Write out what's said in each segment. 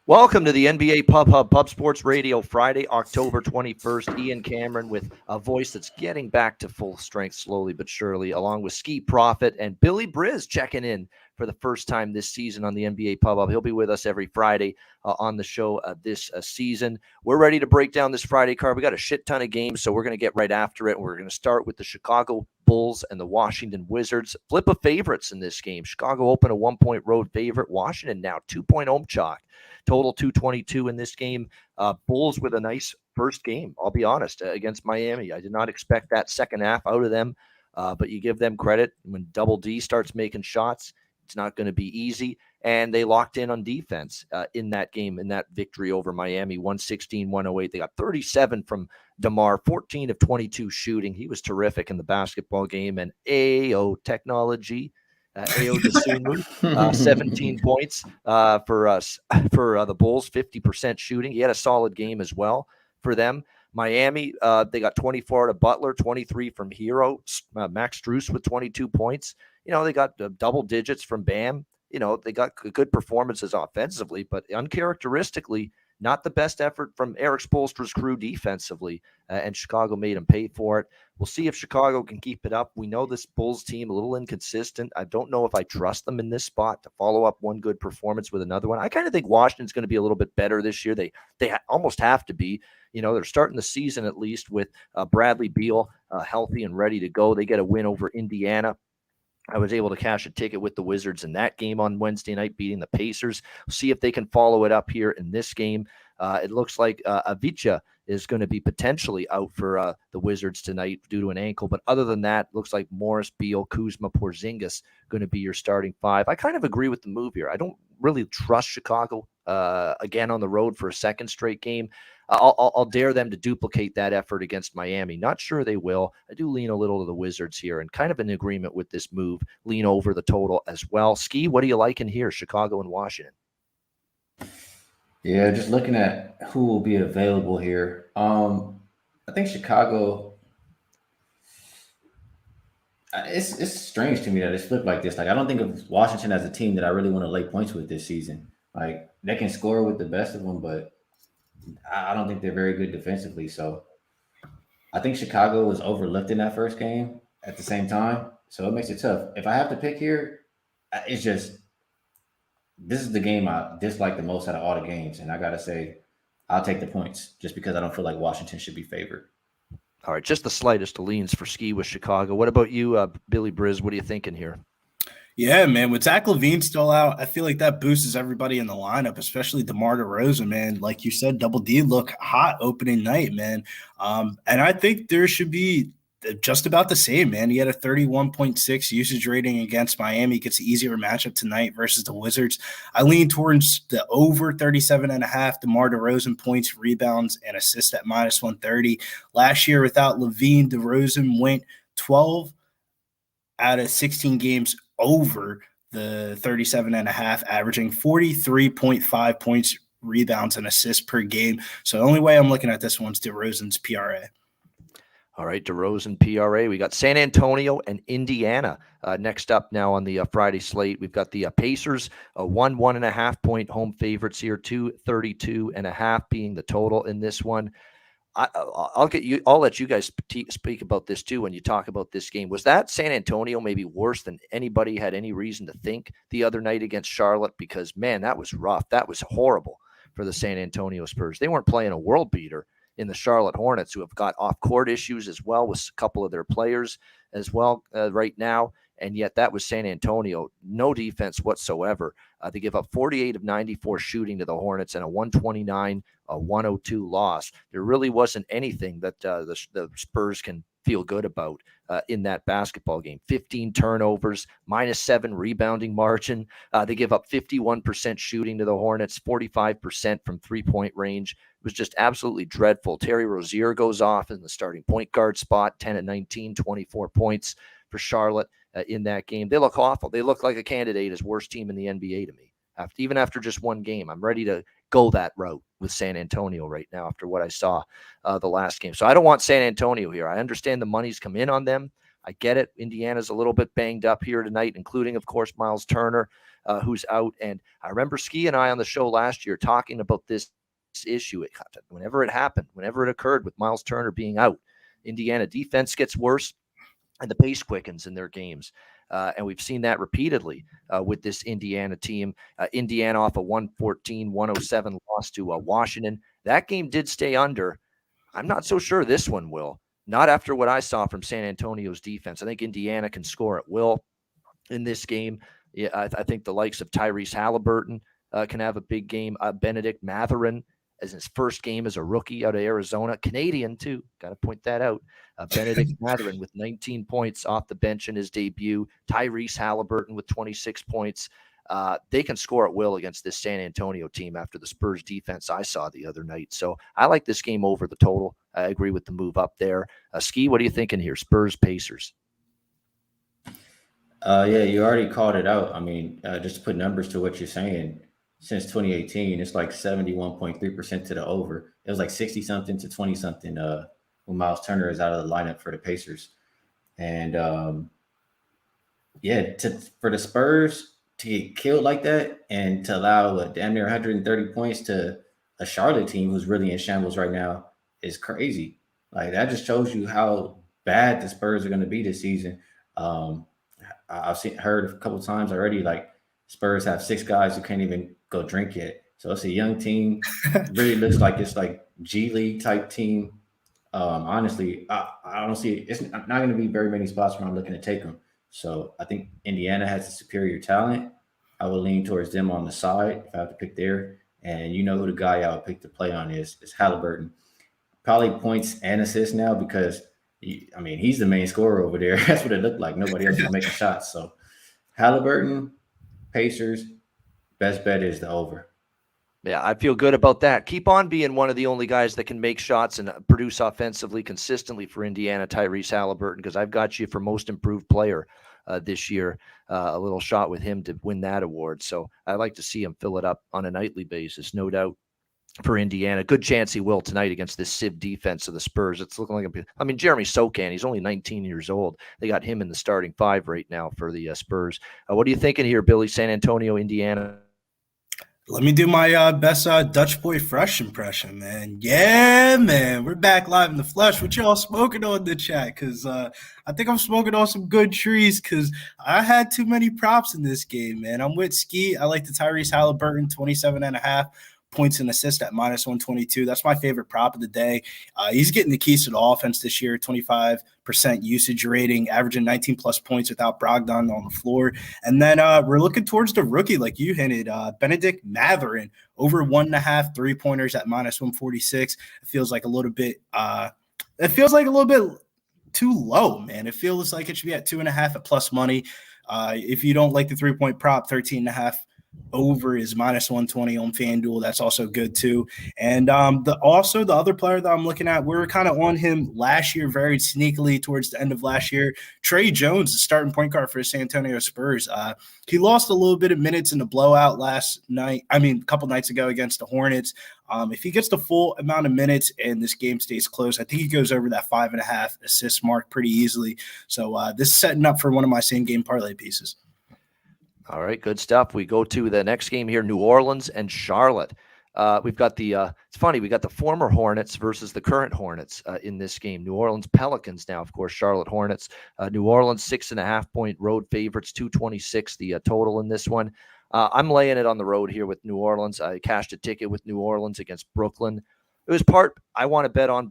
Welcome to the NBA Pub Hub Pub Sports Radio Friday, October 21st. Ian Cameron with a voice that's getting back to full strength slowly but surely, along with Skee Profit and Billy Briz checking in for the first time this season on the NBA Pub Hub. He'll be with us every Friday on the show this season. We're ready to break down this Friday card. We got a shit ton of games, so we're going to get right after it. We're going to start with the Chicago Bulls and the Washington Wizards. Flip of favorites in this game. Chicago opened a 1-point road favorite. Washington now 2-point home chalk. Total 222 in this game. Bulls with a nice first game, I'll be honest, against Miami. I did not expect that second half out of them, but you give them credit. When Double D starts making shots, it's not going to be easy. And they locked in on defense in that game, in that victory over Miami, 116-108. They got 37 from DeMar, 14 of 22 shooting. He was terrific in the basketball game. And AO technology. Ayo Dosunmu, 17 points for the Bulls, 50% shooting. He had a solid game as well for them. Miami, they got 24 out of Butler, 23 from Hero. Max Strus with 22 points. They got double digits from Bam. They got good performances offensively, but uncharacteristically, not the best effort from Eric Spoelstra's crew defensively, and Chicago made him pay for it. We'll see if Chicago can keep it up. We know this Bulls team a little inconsistent. I don't know if I trust them in this spot to follow up one good performance with another one. I kind of think Washington's going to be a little bit better this year. They almost have to be. They're starting the season at least with Bradley Beal healthy and ready to go. They get a win over Indiana. I was able to cash a ticket with the Wizards in that game on Wednesday night, beating the Pacers. See if they can follow it up here in this game. It looks like Avicii is going to be potentially out for the Wizards tonight due to an ankle. But other than that, looks like Morris, Beal, Kuzma, Porzingis going to be your starting five. I kind of agree with the move here. I don't really trust Chicago again on the road for a second straight game. I'll dare them to duplicate that effort against Miami. Not sure they will. I do lean a little to the Wizards here and kind of in agreement with this move. Lean over the total as well. Skee, what do you like in here, Chicago and Washington? Yeah, just looking at who will be available here. I think Chicago. It's strange to me that it's flipped like this. Like I don't think of Washington as a team that I really want to lay points with this season. Like they can score with the best of them, but I don't think they're very good defensively. So I think Chicago was overlooked in that first game at the same time. So it makes it tough. If I have to pick here, it's just this is the game I dislike the most out of all the games. And I got to say, I'll take the points just because I don't feel like Washington should be favored. All right, just the slightest of leans for Skee with Chicago. What about you, Billy Briz? What are you thinking here? Yeah, man. With Zach LaVine still out, I feel like that boosts everybody in the lineup, especially DeMar DeRozan, man. Like you said, Double D look hot opening night, man. And I think there should be just about the same, man. He had a 31.6 usage rating against Miami. Gets an easier matchup tonight versus the Wizards. I lean towards the over 37.5. DeMar DeRozan points, rebounds, and assists at minus 130. Last year without LaVine, DeRozan went 12 out of 16 games over the 37.5, averaging 43.5 points, rebounds, and assists per game. So the only way I'm looking at this one's DeRozan's PRA. All right, DeRozan PRA. We got San Antonio and Indiana next up now on the Friday slate. We've got the Pacers, 1.5 point home favorites here, 232.5 being the total in this one. I'll let you guys speak about this too when you talk about this game. Was that San Antonio maybe worse than anybody had any reason to think the other night against Charlotte? Because, man, that was rough. That was horrible for the San Antonio Spurs. They weren't playing a world beater in the Charlotte Hornets, who have got off-court issues as well with a couple of their players as well right now. And yet that was San Antonio. No defense whatsoever. They give up 48 of 94 shooting to the Hornets and a 129-102 loss. There really wasn't anything that the Spurs can feel good about in that basketball game. 15 turnovers, -7 rebounding margin. They give up 51% shooting to the Hornets, 45% from three-point range. It was just absolutely dreadful. Terry Rozier goes off in the starting point guard spot, 10 of 19, 24 points for Charlotte in that game. They look awful. They look like a candidate as worst team in the NBA to me. Even after just one game, I'm ready to go that route with San Antonio right now after what I saw the last game. So I don't want San Antonio here. I understand the money's come in on them. I get it. Indiana's a little bit banged up here tonight, including, of course, Miles Turner, who's out. And I remember Skee and I on the show last year talking about this issue. Whenever it happened, whenever it occurred with Miles Turner being out, Indiana defense gets worse and the pace quickens in their games. And we've seen that repeatedly with this Indiana team. Indiana off a 114-107 loss to Washington. That game did stay under. I'm not so sure this one will. Not after what I saw from San Antonio's defense. I think Indiana can score at will in this game. Yeah, I think the likes of Tyrese Halliburton can have a big game. Benedict Mathurin, as his first game as a rookie out of Arizona, Canadian too. Got to point that out. Benedict Mathurin with 19 points off the bench in his debut. Tyrese Halliburton with 26 points. They can score at will against this San Antonio team after the Spurs defense I saw the other night. So I like this game over the total. I agree with the move up there. Skee, what are you thinking here? Spurs, Pacers. Yeah, you already called it out. I mean, just to put numbers to what you're saying, since 2018, it's like 71.3% to the over. It was like 60-something to 20-something when Miles Turner is out of the lineup for the Pacers. And, for the Spurs to get killed like that and to allow damn near 130 points to a Charlotte team who's really in shambles right now is crazy. Like, that just shows you how bad the Spurs are going to be this season. I've heard a couple of times already, like, Spurs have 6 guys who can't even go drink yet. So it's a young team. Really looks like it's like G League type team. Honestly, I don't see it. It's not going to be very many spots where I'm looking to take them. So I think Indiana has a superior talent. I will lean towards them on the side if I have to pick there. And you know who the guy I would pick to play on is Halliburton. Probably points and assists now because, he's the main scorer over there. That's what it looked like. Nobody else was making shots. So Halliburton, Pacers, best bet is the over. Yeah, I feel good about that. Keep on being one of the only guys that can make shots and produce offensively consistently for Indiana, Tyrese Halliburton, because I've got you for most improved player this year. A little shot with him to win that award. So I'd like to see him fill it up on a nightly basis, no doubt, for Indiana. Good chance he will tonight against this Civ defense of the Spurs. It's looking like Jeremy Sokan, he's only 19 years old. They got him in the starting 5 right now for the Spurs. What are you thinking here, Billy? San Antonio, Indiana? Let me do my best Dutch Boy Fresh impression, man. Yeah, man. We're back live in the flesh. What y'all smoking on the chat? Because I think I'm smoking on some good trees because I had too many props in this game, man. I'm with Skee. I like the Tyrese Halliburton, 27.5 points and assists at -122. That's my favorite prop of the day. He's getting the keys to the offense this year, 25% usage rating, averaging 19-plus points without Brogdon on the floor. And then we're looking towards the rookie, like you hinted, Benedict Mathurin, over 1.5 3-pointers at -146. It feels like a little bit too low, man. It feels like it should be at 2.5 at plus money. If you don't like the 3-point prop, 13.5 over is -120 on FanDuel. That's also good too. And the other player that I'm looking at, we were kind of on him last year, very sneakily towards the end of last year. Trey Jones, the starting point guard for San Antonio Spurs. He lost a little bit of minutes in the blowout a couple nights ago against the Hornets. If he gets the full amount of minutes and this game stays close, I think he goes over that 5.5 assist mark pretty easily. So this is setting up for one of my same game parlay pieces. All right, good stuff. We go to the next game here, New Orleans and Charlotte. We've got it's funny, we got the former Hornets versus the current Hornets in this game. New Orleans Pelicans now, of course, Charlotte Hornets. New Orleans 6.5-point road favorites, 226 the total in this one. I'm laying it on the road here with New Orleans. I cashed a ticket with New Orleans against Brooklyn. It was I want to bet on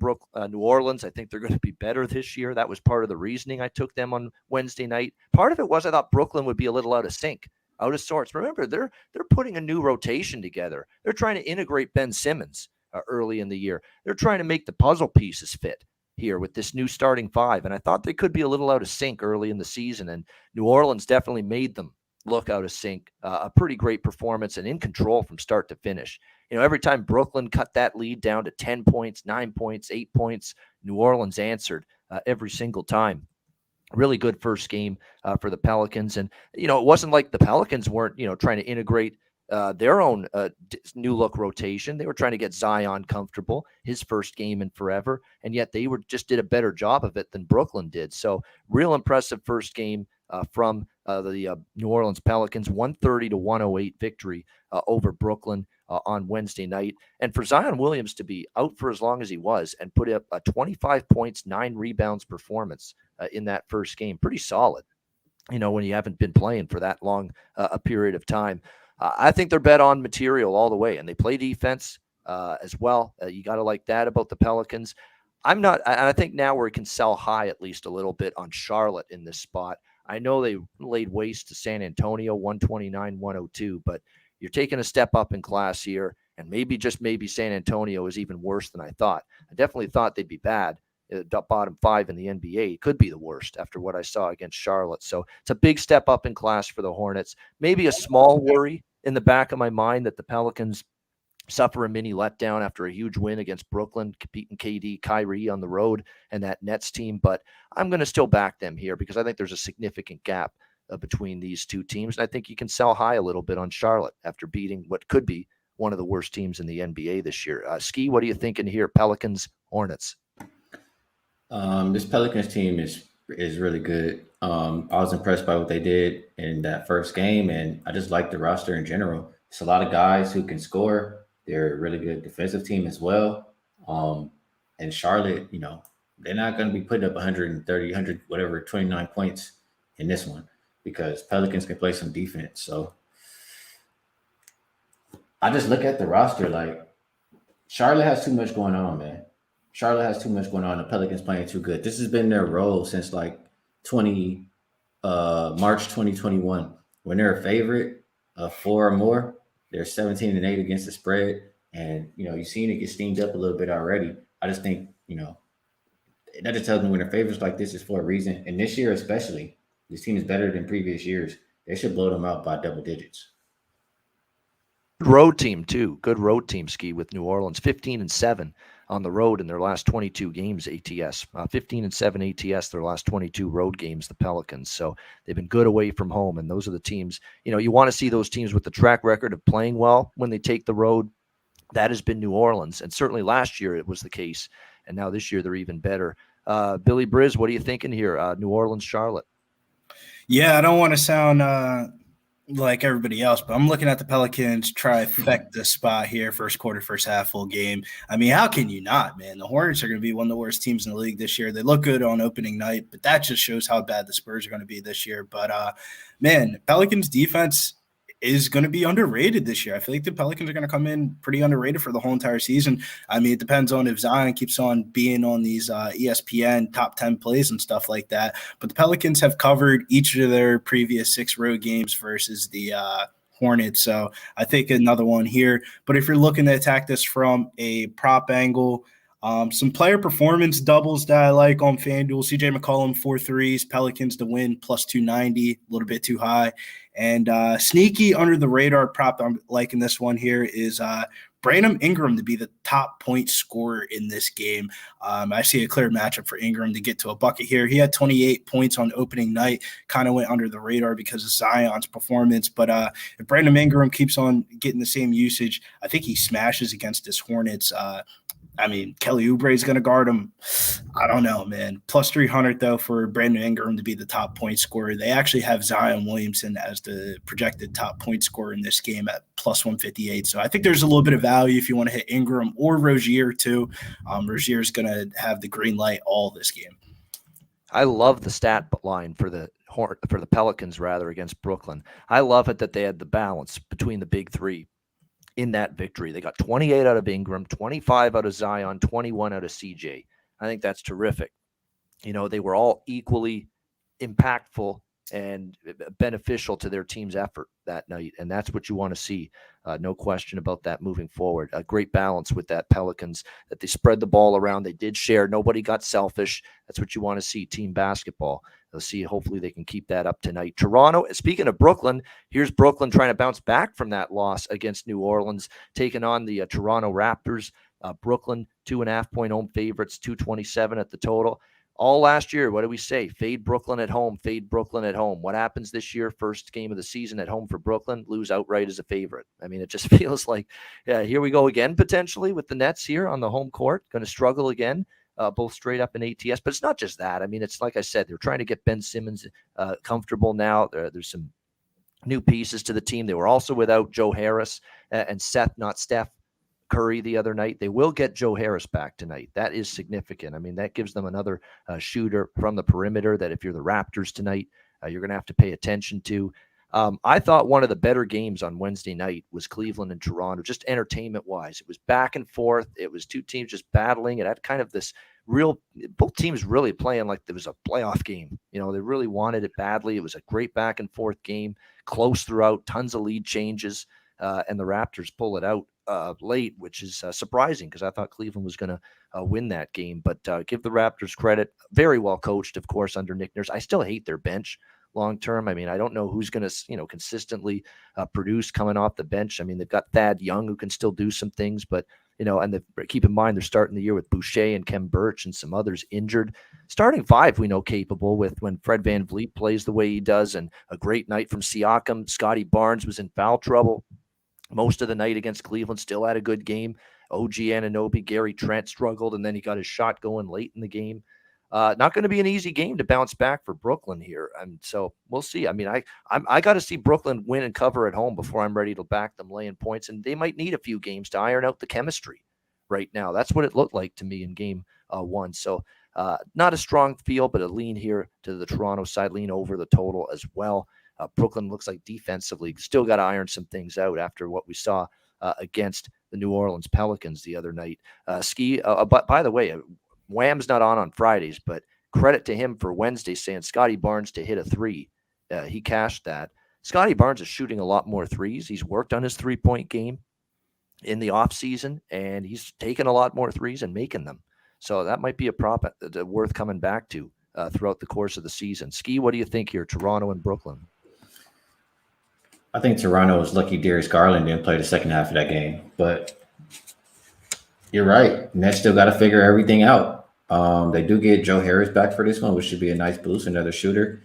New Orleans. I think they're going to be better this year. That was part of the reasoning I took them on Wednesday night. Part of it was I thought Brooklyn would be a little out of sync, out of sorts. Remember, they're putting a new rotation together. They're trying to integrate Ben Simmons early in the year. They're trying to make the puzzle pieces fit here with this new starting 5. And I thought they could be a little out of sync early in the season. And New Orleans definitely made them look out of sync. A pretty great performance and in control from start to finish. Every time Brooklyn cut that lead down to 10 points, 9 points, 8 points, New Orleans answered every single time. Really good first game for the Pelicans. And, it wasn't like the Pelicans weren't, trying to integrate their own new look rotation. They were trying to get Zion comfortable, his first game in forever, and yet they just did a better job of it than Brooklyn did. So real impressive first game from the New Orleans Pelicans, 130-108 victory over Brooklyn on Wednesday night. And for Zion Williams to be out for as long as he was and put up a 25 points, 9 rebounds performance in that first game, pretty solid, when you haven't been playing for that long a period of time. I think they're bet on material all the way, and they play defense as well. You got to like that about the Pelicans. I think now we can sell high at least a little bit on Charlotte in this spot. I know they laid waste to San Antonio, 129-102, but you're taking a step up in class here, and maybe, just maybe, San Antonio is even worse than I thought. I definitely thought they'd be bad. Bottom 5 in the NBA could be the worst after what I saw against Charlotte. So it's a big step up in class for the Hornets. Maybe a small worry in the back of my mind that the Pelicans suffer a mini letdown after a huge win against Brooklyn, beating KD, Kyrie on the road, and that Nets team. But I'm going to still back them here because I think there's a significant gap between these two teams. And I think you can sell high a little bit on Charlotte after beating what could be one of the worst teams in the NBA this year. Skee, what are you thinking here? Pelicans, Hornets. This Pelicans team is really good. I was impressed by what they did in that first game, and I just like the roster in general. It's a lot of guys who can score. They're a really good defensive team as well. And Charlotte, they're not going to be putting up 130, 29 points in this one because Pelicans can play some defense. So I just look at the roster like Charlotte has too much going on, man. Charlotte has too much going on. The Pelicans playing too good. This has been their role since like March 2021. When they're a favorite of 4 or more, they're 17-8 against the spread. And, you've seen it get steamed up a little bit already. I just think, that just tells me when they're favorites like this is for a reason. And this year especially, this team is better than previous years. They should blow them out by double digits. Road team, too. Good road team, Skee, with New Orleans. 15-7 on the road in their last 22 games, ATS. 15-7 ATS, their last 22 road games, the Pelicans. So they've been good away from home, and those are the teams. You want to see those teams with the track record of playing well when they take the road. That has been New Orleans, and certainly last year it was the case, and now this year they're even better. Billy Briz, what are you thinking here? New Orleans, Charlotte. Yeah, I don't want to sound like everybody else, but I'm looking at the Pelicans trifecta spot here, first quarter, first half, full game. I mean, how can you not, man? The Hornets are going to be one of the worst teams in the league this year. They look good on opening night, but that just shows how bad the Spurs are going to be this year. But, man, Pelicans defense is going to be underrated this year. I feel like the Pelicans are going to come in pretty underrated for the whole entire season. I mean, it depends on if Zion keeps on being on these ESPN top 10 plays and stuff like that. But the Pelicans have covered each of their previous 6 road games versus the Hornets. So I think another one here. But if you're looking to attack this from a prop angle, some player performance doubles that I like on FanDuel. CJ McCollum, 4 threes, Pelicans to win, plus 290, a little bit too high. And sneaky under the radar prop I'm liking this one here is Brandon Ingram to be the top point scorer in this game. I see a clear matchup for Ingram to get to a bucket here. He had 28 points on opening night, kind of went under the radar because of Zion's performance. But if Brandon Ingram keeps on getting the same usage, I think he smashes against this Hornets. I mean, Kelly Oubre is going to guard him. I don't know, man. Plus 300, though, for Brandon Ingram to be the top point scorer. They actually have Zion Williamson as the projected top point scorer in this game at plus 158. So I think there's a little bit of value if you want to hit Ingram or Rozier, too. Rozier is going to have the green light all this game. I love the stat line for the Pelicans, rather, against Brooklyn. I love it that they had the balance between the big three in that victory. They got 28 out of Ingram, 25 out of Zion, 21 out of CJ. I think that's terrific. They were all equally impactful and beneficial to their team's effort that night. And that's what you want to see. No question about that moving forward. A great balance with that Pelicans, that they spread the ball around. They did share. Nobody got selfish. That's what you want to see, team basketball. They'll see. Hopefully they can keep that up tonight. Toronto, speaking of Brooklyn, here's Brooklyn trying to bounce back from that loss against New Orleans, taking on the Toronto Raptors. Brooklyn, 2.5-point home favorites, 227 at the total. All last year, what do we say? Fade Brooklyn at home, fade Brooklyn at home. What happens this year? First game of the season at home for Brooklyn, lose outright as a favorite. I mean, it just feels like, yeah, here we go again, potentially with the Nets here on the home court, going to struggle again, both straight up in ATS. But it's not just that. I mean, it's like I said, they're trying to get Ben Simmons comfortable now. There's some new pieces to the team. They were also without Joe Harris and Seth, not Steph Curry the other night. They will get Joe Harris back tonight. That is significant. I mean, that gives them another shooter from the perimeter that if you're the Raptors tonight, you're going to have to pay attention to. I thought one of the better games on Wednesday night was Cleveland and Toronto, just entertainment-wise. It was back and forth. It was two teams just battling. It had kind of this both teams really playing like there was a playoff game. You know, they really wanted it badly. It was a great back and forth game, close throughout, tons of lead changes, and the Raptors pull it out late, which is surprising because I thought Cleveland was going to win that game. But give the Raptors credit. Very well coached, of course, under Nick Nurse. I still hate their bench long term. I mean, I don't know who's going to, consistently produce coming off the bench. I mean, they've got Thad Young who can still do some things, but and keep in mind they're starting the year with Boucher and Kem Birch and some others injured. Starting five, we know capable with when Fred VanVleet plays the way he does, and a great night from Siakam. Scotty Barnes was in foul trouble most of the night against Cleveland, still had a good game. OG Anunoby, Gary Trent struggled, and then he got his shot going late in the game. Not going to be an easy game to bounce back for Brooklyn here. And so we'll see. I mean, I got to see Brooklyn win and cover at home before I'm ready to back them laying points. And they might need a few games to iron out the chemistry right now. That's what it looked like to me in game one. So not a strong feel, but a lean here to the Toronto side, lean over the total as well. Brooklyn looks like defensively still got to iron some things out after what we saw against the New Orleans Pelicans the other night. Skee, but by the way, Wham's not on Fridays, but credit to him for Wednesday saying Scotty Barnes to hit a three. He cashed that. Scotty Barnes is shooting a lot more threes. He's worked on his three-point game in the offseason, and he's taken a lot more threes and making them. So that might be a prop worth coming back to throughout the course of the season. Skee, what do you think here, Toronto and Brooklyn? I think Toronto was lucky Darius Garland didn't play the second half of that game, but you're right. Nets still got to figure everything out. They do get Joe Harris back for this one, which should be a nice boost, another shooter.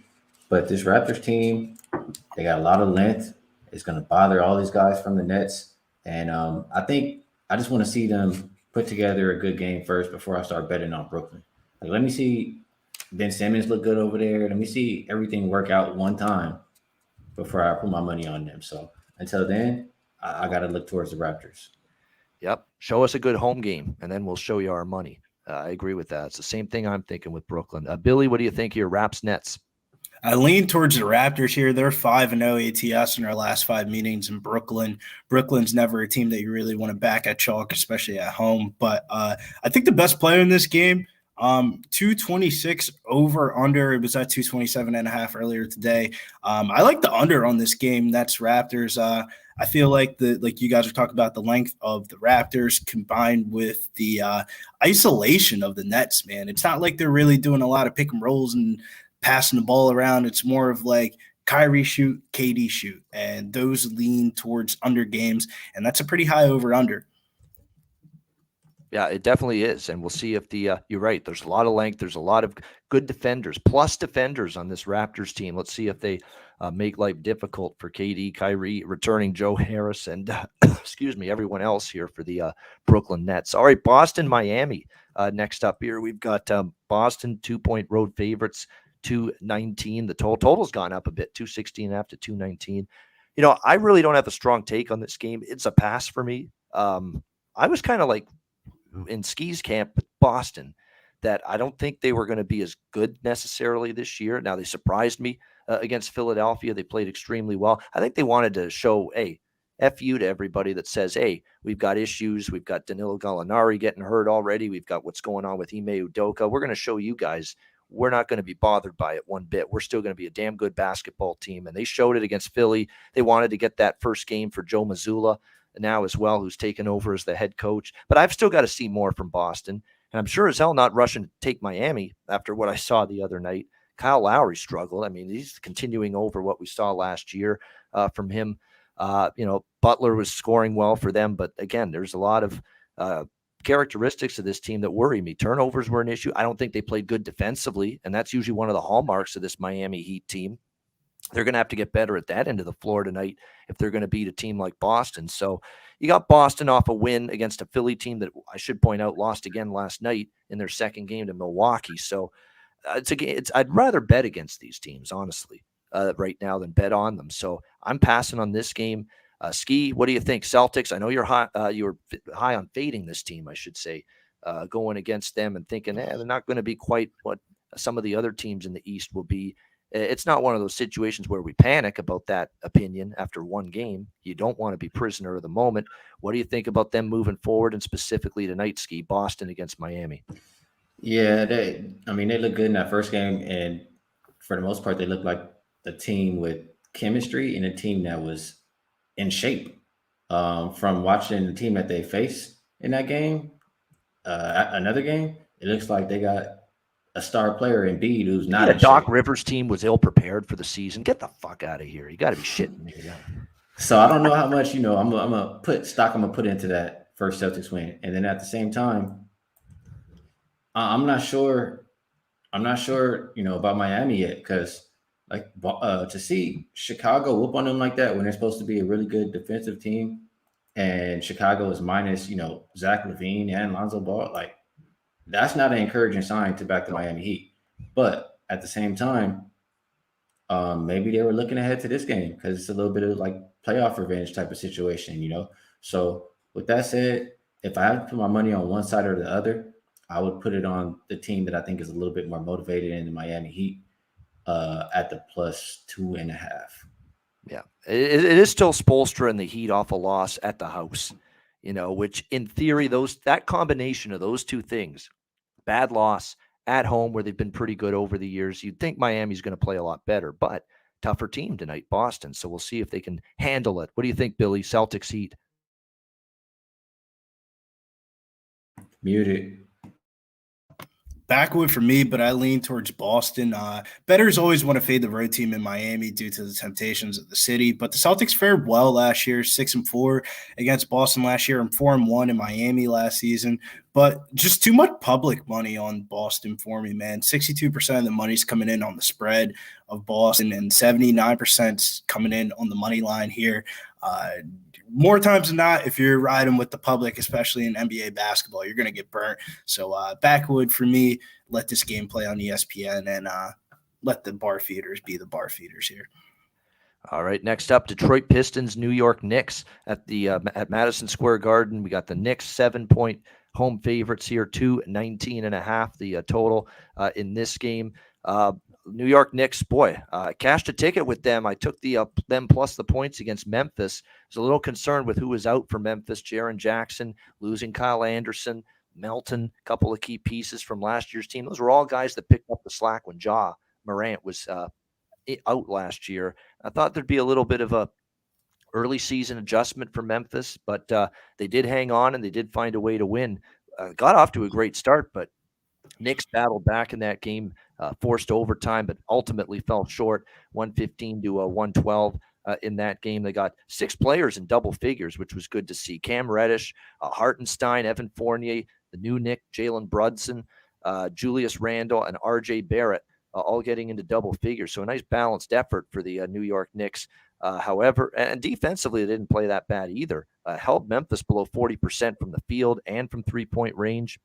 But this Raptors team, they got a lot of length. It's going to bother all these guys from the Nets. And I think I just want to see them put together a good game first before I start betting on Brooklyn. Like, let me see Ben Simmons look good over there. Let me see everything work out one time before I put my money on them. So until then, I got to look towards the Raptors. Yep. Show us a good home game, and then we'll show you our money. I agree with that. It's the same thing I'm thinking with Brooklyn. Billy, what do you think here? Raps Nets. I lean towards the Raptors here. They're 5-0 ATS in their last 5 meetings in Brooklyn. Brooklyn's never a team that you really want to back at chalk, especially at home. But I think the best player in this game, 226 over under. It was at 227.5 earlier today. I like the under on this game. That's Raptors. I feel like you guys are talking about the length of the Raptors combined with the isolation of the Nets, man. It's not like they're really doing a lot of pick and rolls and passing the ball around. It's more of like Kyrie shoot, KD shoot, and those lean towards under games, and that's a pretty high over under. Yeah, it definitely is. And we'll see if you're right. There's a lot of length. There's a lot of good defenders, plus defenders on this Raptors team. Let's see if they make life difficult for KD, Kyrie, returning Joe Harris, and everyone else here for the Brooklyn Nets. All right, Boston, Miami. Next up here, we've got Boston 2-point road favorites, 219. The total's gone up a bit, 216.5 to 219. I really don't have a strong take on this game. It's a pass for me. I was kind of like in Skee's camp with Boston that I don't think they were going to be as good necessarily this year. Now, they surprised me against Philadelphia. They played extremely well. I think they wanted to show, hey, F you to everybody that says, hey, we've got issues. We've got Danilo Gallinari getting hurt already. We've got what's going on with Ime Udoka. We're going to show you guys we're not going to be bothered by it one bit. We're still going to be a damn good basketball team. And they showed it against Philly. They wanted to get that first game for Joe Mazzulla now as well, who's taken over as the head coach. But I've still got to see more from Boston. And I'm sure as hell not rushing to take Miami after what I saw the other night. Kyle Lowry struggled. I mean, he's continuing over what we saw last year from him. Butler was scoring well for them. But again, there's a lot of characteristics of this team that worry me. Turnovers were an issue. I don't think they played good defensively, and that's usually one of the hallmarks of this Miami Heat team. They're going to have to get better at that end of the floor tonight if they're going to beat a team like Boston. So you got Boston off a win against a Philly team that, I should point out, lost again last night in their second game to Milwaukee. So I'd rather bet against these teams, honestly, right now than bet on them. So I'm passing on this game. Skee, what do you think? Celtics, I know you're high, you were high on fading this team, I should say, going against them and thinking they're not going to be quite what some of the other teams in the East will be. It's not one of those situations where we panic about that opinion after one game. You don't want to be prisoner of the moment. What do you think about them moving forward, and specifically tonight, Skee, Boston against Miami? Yeah, they look good in that first game, and for the most part, they look like a team with chemistry and a team that was in shape. From watching the team that they faced in that game, another game, it looks like they got a star player in Embiid who's not in Doc shape. Rivers team was ill prepared for the season. Get the fuck out of here. You got to be shitting me. So I don't know how much, I'm gonna put stock I'm gonna put into that first Celtics win. And then at the same time, I'm not sure, about Miami yet, because to see Chicago whoop on them like that when they're supposed to be a really good defensive team, and Chicago is minus, Zach LaVine and Lonzo Ball, like, that's not an encouraging sign to back the Miami Heat. But at the same time, maybe they were looking ahead to this game because it's a little bit of like playoff revenge type of situation, So with that said, if I have to put my money on one side or the other, I would put it on the team that I think is a little bit more motivated in the Miami Heat at the +2.5. Yeah, it is still Spoelstra and the Heat off a loss at the house, which in theory, that combination of those two things, bad loss at home where they've been pretty good over the years, you'd think Miami's going to play a lot better, but tougher team tonight, Boston. So we'll see if they can handle it. What do you think, Billy? Celtics Heat? Muted. Backwood for me, but I lean towards Boston. Bettors always want to fade the road team in Miami due to the temptations of the city, but the Celtics fared well last year, 6-4 against Boston last year, and 4-1 in Miami last season. But just too much public money on Boston for me, man. 62% of the money's coming in on the spread of Boston, and 79% coming in on the money line here. More times than not, if you're riding with the public, especially in NBA basketball, you're going to get burnt. So backwood for me, let this game play on ESPN, and let the bar feeders be the bar feeders here. All right, next up, Detroit Pistons, New York Knicks at Madison Square Garden. We got the Knicks 7-point home favorites here, 219.5 the total in this game. New York Knicks, boy, cashed a ticket with them. I took them plus the points against Memphis. I was a little concerned with who was out for Memphis. Jaren Jackson, losing Kyle Anderson, Melton, a couple of key pieces from last year's team. Those were all guys that picked up the slack when Ja Morant was out last year. I thought there'd be a little bit of a early season adjustment for Memphis, but they did hang on and they did find a way to win. Got off to a great start, but Knicks battled back in that game, forced overtime, but ultimately fell short, 115 to 112 in that game. They got 6 players in double figures, which was good to see. Cam Reddish, Hartenstein, Evan Fournier, the new Nick, Jalen Brunson, Julius Randle, and RJ Barrett, all getting into double figures. So a nice balanced effort for the New York Knicks. However, and defensively, they didn't play that bad either. Held Memphis below 40% from the field and from three-point range.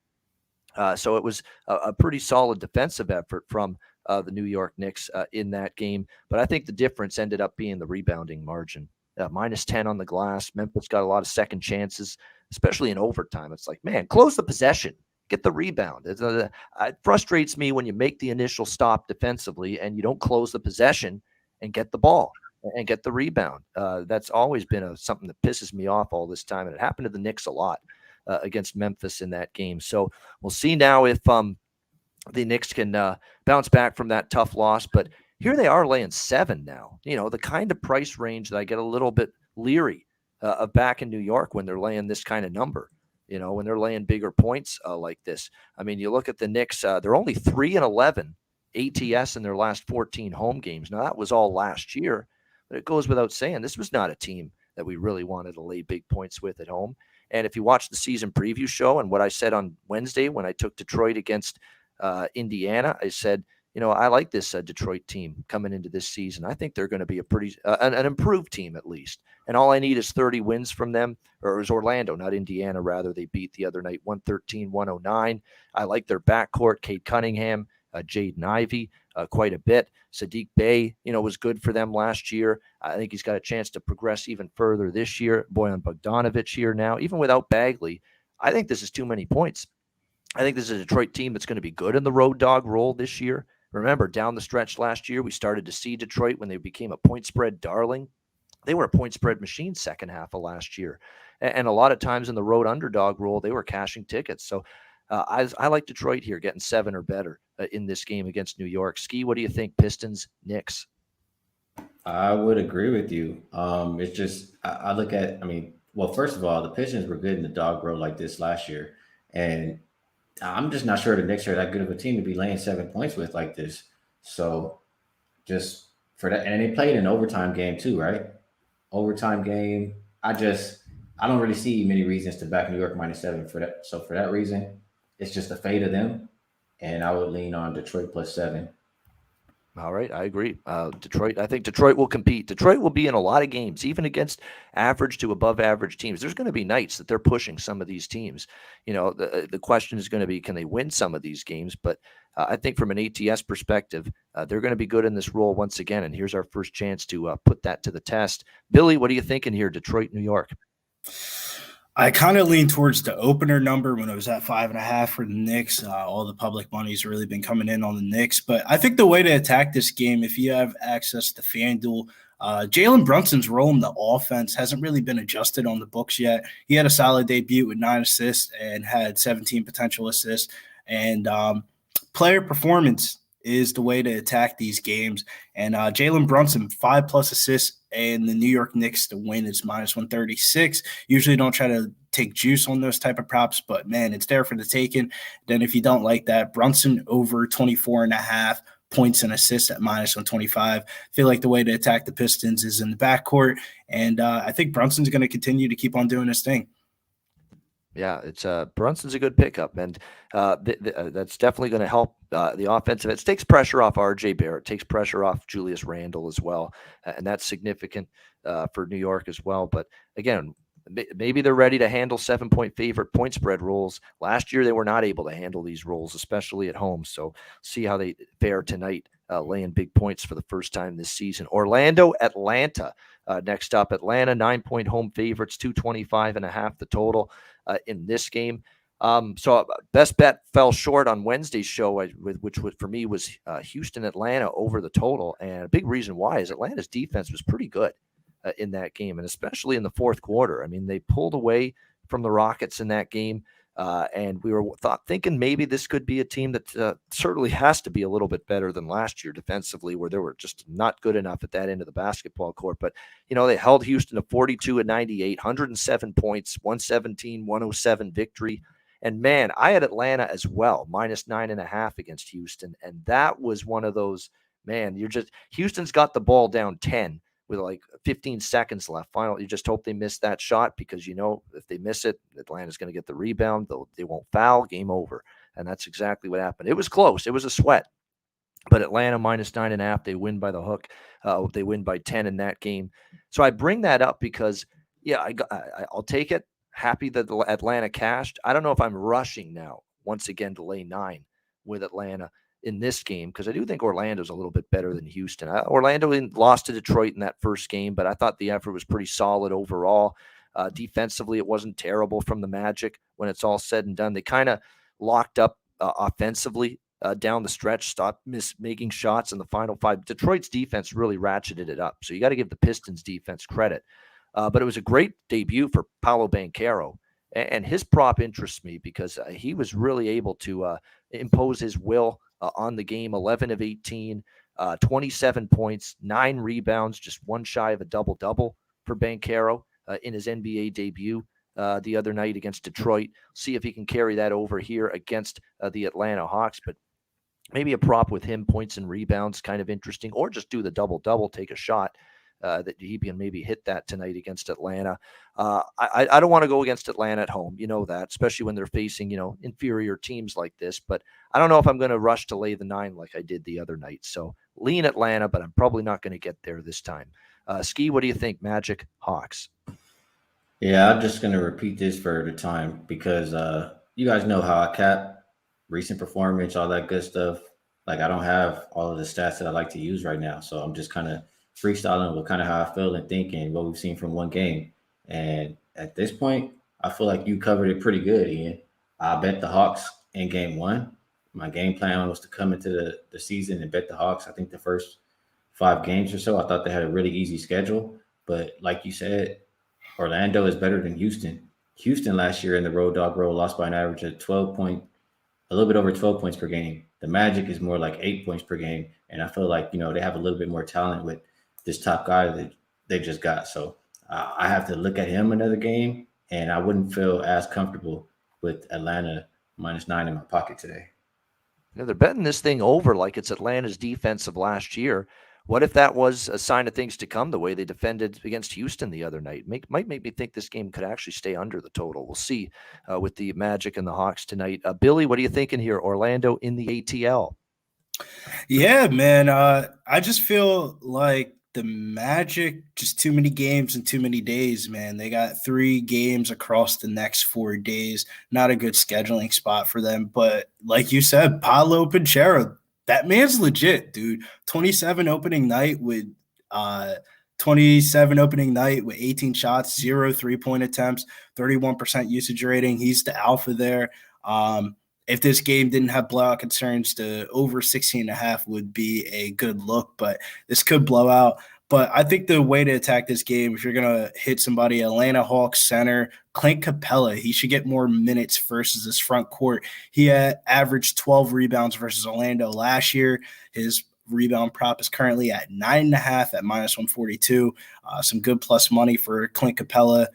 So it was a pretty solid defensive effort from the New York Knicks in that game. But I think the difference ended up being the rebounding margin. -10 on the glass. Memphis got a lot of second chances, especially in overtime. It's like, man, close the possession. Get the rebound. It frustrates me when you make the initial stop defensively and you don't close the possession and get the ball and get the rebound. That's always been something that pisses me off all this time. And it happened to the Knicks a lot against Memphis in that game. So we'll see now if the Knicks can bounce back from that tough loss. But here they are laying 7 now. The kind of price range that I get a little bit leery of back in New York when they're laying this kind of number. When they're laying bigger points like this. I mean, you look at the Knicks, they're only 3-11 ATS in their last 14 home games. Now, that was all last year, but it goes without saying, this was not a team that we really wanted to lay big points with at home. And if you watch the season preview show and what I said on Wednesday when I took Detroit against Indiana, I said, I like this Detroit team coming into this season. I think they're going to be a pretty an improved team at least. And all I need is 30 wins from them, or it was Orlando, not Indiana. Rather, they beat the other night 113-109. I like their backcourt, Cade Cunningham, Jaden Ivey, quite a bit. Sadiq Bey, was good for them last year. I think he's got a chance to progress even further this year. Bojan Bogdanovic here now, even without Bagley. I think this is too many points. I think this is a Detroit team that's going to be good in the road dog role this year. Remember, down the stretch last year, we started to see Detroit when they became a point spread darling. They were a point spread machine second half of last year. And a lot of times in the road underdog role, they were cashing tickets. So I like Detroit here, getting 7 or better in this game against New York. Skee, what do you think? Pistons, Knicks? I would agree with you. It's just I look at. Well, first of all, the Pistons were good in the dog road like this last year, and I'm just not sure the Knicks are that good of a team to be laying 7 points with like this. So just for that, and they played an overtime game too, right? Overtime game. I don't really see many reasons to back New York -7 for that. So for that reason, it's just a fade of them, and I would lean on Detroit +7. All right, I agree. Detroit, I think Detroit will compete. Detroit will be in a lot of games, even against average to above average teams. There's going to be nights that they're pushing some of these teams. The question is going to be, can they win some of these games? But I think from an ATS perspective, they're going to be good in this role once again. And here's our first chance to put that to the test. Billy, what are you thinking here? Detroit, New York. I kind of lean towards the opener number when it was at 5.5 for the Knicks. All the public money's really been coming in on the Knicks. But I think the way to attack this game, if you have access to FanDuel, Jalen Brunson's role in the offense hasn't really been adjusted on the books yet. He had a solid debut with 9 assists and had 17 potential assists. And player performance is the way to attack these games. And Jalen Brunson, 5+ assists, and the New York Knicks to win is -136. Usually don't try to take juice on those type of props, but man, it's there for the taking. Then if you don't like that, Brunson over 24.5 points and assists at -125. Feel like the way to attack the Pistons is in the backcourt. And I think Brunson's going to continue to keep on doing his thing. Yeah, it's Brunson's a good pickup, and that's definitely going to help the offensive. It takes pressure off R.J. Barrett, takes pressure off Julius Randle as well, and that's significant for New York as well. But again, maybe they're ready to handle 7-point favorite point spread roles. Last year, they were not able to handle these roles, especially at home. So see how they fare tonight, laying big points for the first time this season. Orlando, Atlanta. Next up, Atlanta, 9-point home favorites, 225.5 the total in this game. So best bet fell short on Wednesday's show, which for me was Houston, Atlanta over the total. And a big reason why is Atlanta's defense was pretty good in that game, and especially in the fourth quarter. I mean, they pulled away from the Rockets in that game. And we were thinking maybe this could be a team that certainly has to be a little bit better than last year defensively, where they were just not good enough at that end of the basketball court. But, they held Houston to 42-98, 107 points, 117-107 victory. And, man, I had Atlanta as well, -9.5 against Houston. And that was one of those, man, Houston's got the ball down 10 with like 15 seconds left. Finally, you just hope they miss that shot because, if they miss it, Atlanta's going to get the rebound. They won't foul, game over. And that's exactly what happened. It was close. It was a sweat. But Atlanta -9.5, they win by the hook. They win by 10 in that game. So I bring that up because, I'll take it. Happy that Atlanta cashed. I don't know if I'm rushing now, once again, to lay 9 with Atlanta in this game, because I do think Orlando's a little bit better than Houston. Orlando lost to Detroit in that first game, but I thought the effort was pretty solid overall. Defensively, it wasn't terrible from the Magic when it's all said and done. They kind of locked up offensively down the stretch, stopped making shots in the final 5. Detroit's defense really ratcheted it up, so you got to give the Pistons defense credit. But it was a great debut for Paolo Banchero, and his prop interests me because he was really able to impose his will on the game. 11 of 18, 27 points, 9 rebounds, just one shy of a double-double for Banchero in his NBA debut the other night against Detroit. See if he can carry that over here against the Atlanta Hawks. But maybe a prop with him, points and rebounds, kind of interesting, or just do the double-double, take a shot. that he can maybe hit that tonight against Atlanta. I don't want to go against Atlanta at home. You know that, especially when they're facing, inferior teams like this. But I don't know if I'm going to rush to lay the 9 like I did the other night. So lean Atlanta, but I'm probably not going to get there this time. Skee, what do you think? Magic, Hawks. Yeah, I'm just gonna repeat this for the time because you guys know how I cap recent performance, all that good stuff. Like I don't have all of the stats that I like to use right now, so I'm just kind of freestyling with kind of how I feel and think and what we've seen from one game. And at this point, I feel like you covered it pretty good, Ian. I bet the Hawks in game one. My game plan was to come into the season and bet the Hawks. I think the first 5 games or so, I thought they had a really easy schedule. But like you said, Orlando is better than Houston. Houston last year in the road dog role lost by an average of a little bit over 12 points per game. The Magic is more like 8 points per game. And I feel like, they have a little bit more talent with this top guy that they just got. So I have to look at him another game, and I wouldn't feel as comfortable with Atlanta -9 in my pocket today. They're betting this thing over like it's Atlanta's defense of last year. What if that was a sign of things to come, the way they defended against Houston the other night? Might make me think this game could actually stay under the total. We'll see with the Magic and the Hawks tonight. Billy, what are you thinking here? Orlando in the ATL. Yeah, man. I just feel like the Magic, just too many games in too many days, man. They got 3 games across the next 4 days. Not a good scheduling spot for them. But like you said, Paolo Pinchero, that man's legit, dude. 27 opening night with 18 shots, 0 3-point attempts, 31% usage rating. He's the alpha there. If this game didn't have blowout concerns, the over 16.5 would be a good look, but this could blow out. But I think the way to attack this game, if you're going to hit somebody, Atlanta Hawks center, Clint Capella, he should get more minutes versus his front court. He had averaged 12 rebounds versus Orlando last year. His rebound prop is currently at 9.5 at -142. Some good plus money for Clint Capella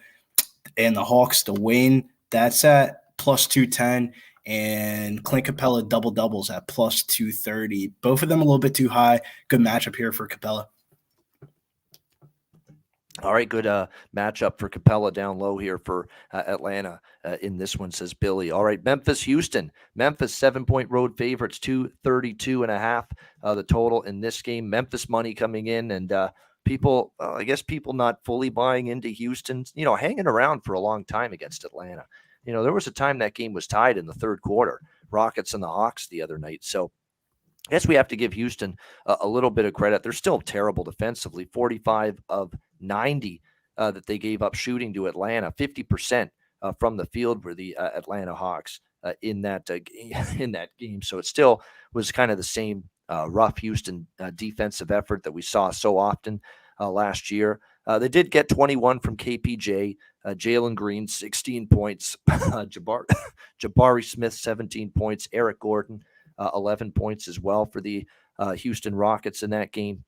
and the Hawks to win. That's at +210. And Clint Capella double-doubles at +230. Both of them a little bit too high. Good matchup here for Capella. All right, good matchup for Capella down low here for Atlanta in this one, says Billy. All right, Memphis, Houston. Memphis 7-point road favorites, 232.5 the total in this game. Memphis money coming in, and people not fully buying into Houston, hanging around for a long time against Atlanta. There was a time that game was tied in the third quarter, Rockets and the Hawks the other night. So I guess we have to give Houston a little bit of credit. They're still terrible defensively, 45 of 90 that they gave up shooting to Atlanta, 50% from the field were the Atlanta Hawks in that game. So it still was kind of the same rough Houston defensive effort that we saw so often last year. They did get 21 from KPJ. Jalen Green, 16 points. Jabari Smith, 17 points. Eric Gordon, 11 points as well for the Houston Rockets in that game.